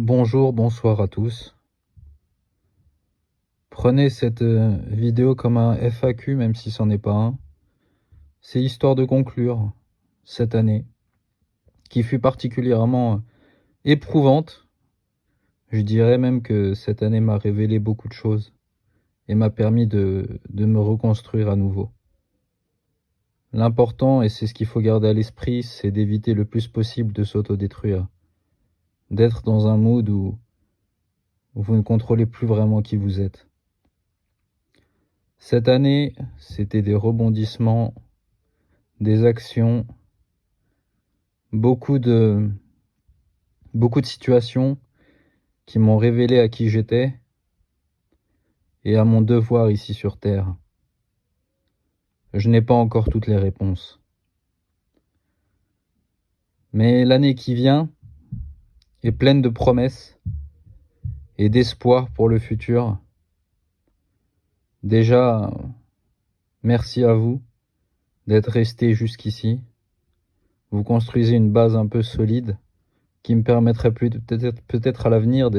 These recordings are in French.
Bonjour, bonsoir à tous. Prenez cette vidéo comme un FAQ, même si c'en est pas un. C'est histoire de conclure cette année, qui fut particulièrement éprouvante. Je dirais même que cette année m'a révélé beaucoup de choses et m'a permis de me reconstruire à nouveau. L'important, et c'est ce qu'il faut garder à l'esprit, c'est d'éviter le plus possible de s'autodétruire, d'être dans un mood où vous ne contrôlez plus vraiment qui vous êtes. Cette année, c'était des rebondissements, des actions, beaucoup de situations qui m'ont révélé à qui j'étais et à mon devoir ici sur Terre. Je n'ai pas encore toutes les réponses. Mais l'année qui vient est pleine de promesses et d'espoir pour le futur. Déjà, merci à vous d'être restés jusqu'ici. Vous construisez une base un peu solide qui me permettrait peut-être à l'avenir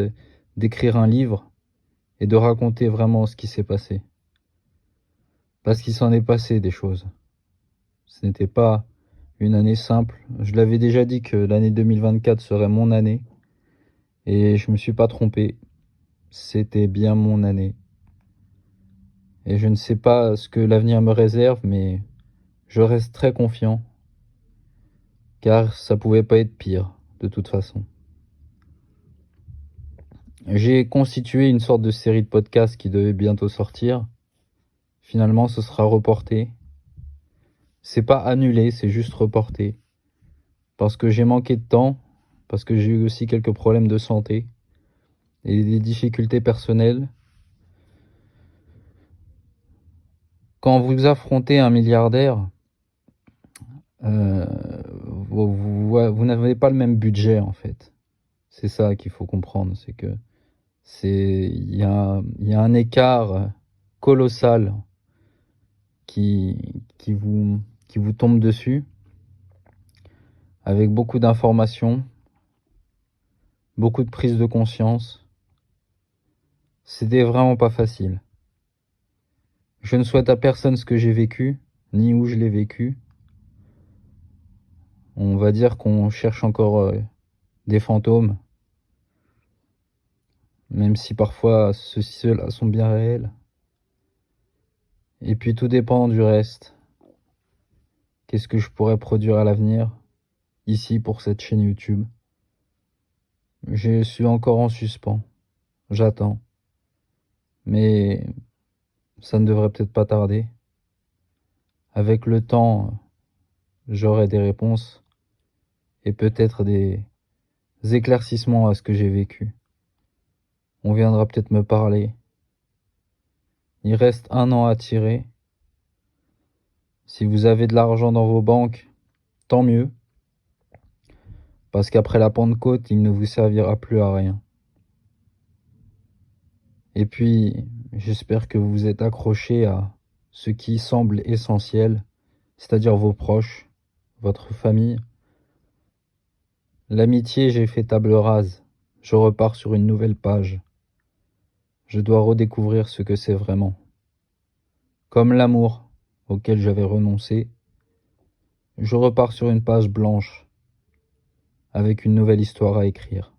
d'écrire un livre et de raconter vraiment ce qui s'est passé. Parce qu'il s'en est passé des choses. Ce n'était pas une année simple. Je l'avais déjà dit que l'année 2024 serait mon année. Et je me suis pas trompé. C'était bien mon année. Et je ne sais pas ce que l'avenir me réserve, mais je reste très confiant. Car ça pouvait pas être pire, de toute façon. J'ai constitué une sorte de série de podcasts qui devait bientôt sortir. Finalement, ce sera reporté. C'est pas annulé, c'est juste reporté. Parce que j'ai manqué de temps, parce que j'ai eu aussi quelques problèmes de santé et des difficultés personnelles. Quand vous affrontez un milliardaire, vous n'avez pas le même budget en fait. C'est ça qu'il faut comprendre, c'est que il y a un écart colossal qui vous tombe dessus, avec beaucoup d'informations, beaucoup de prise de conscience. C'était vraiment pas facile. Je ne souhaite à personne ce que j'ai vécu, ni où je l'ai vécu. On va dire qu'on cherche encore des fantômes, même si parfois ceux-là sont bien réels. Et puis tout dépend du reste. Qu'est-ce que je pourrais produire à l'avenir, ici pour cette chaîne YouTube? Je suis encore en suspens, j'attends. Mais ça ne devrait peut-être pas tarder. Avec le temps, j'aurai des réponses et peut-être des éclaircissements à ce que j'ai vécu. On viendra peut-être me parler. Il reste 1 an à tirer. Si vous avez de l'argent dans vos banques, tant mieux. Parce qu'après la Pentecôte, il ne vous servira plus à rien. Et puis, j'espère que vous vous êtes accrochés à ce qui semble essentiel, c'est-à-dire vos proches, votre famille. L'amitié, j'ai fait table rase. Je repars sur une nouvelle page. Je dois redécouvrir ce que c'est vraiment. Comme l'amour auquel j'avais renoncé, je repars sur une page blanche avec une nouvelle histoire à écrire.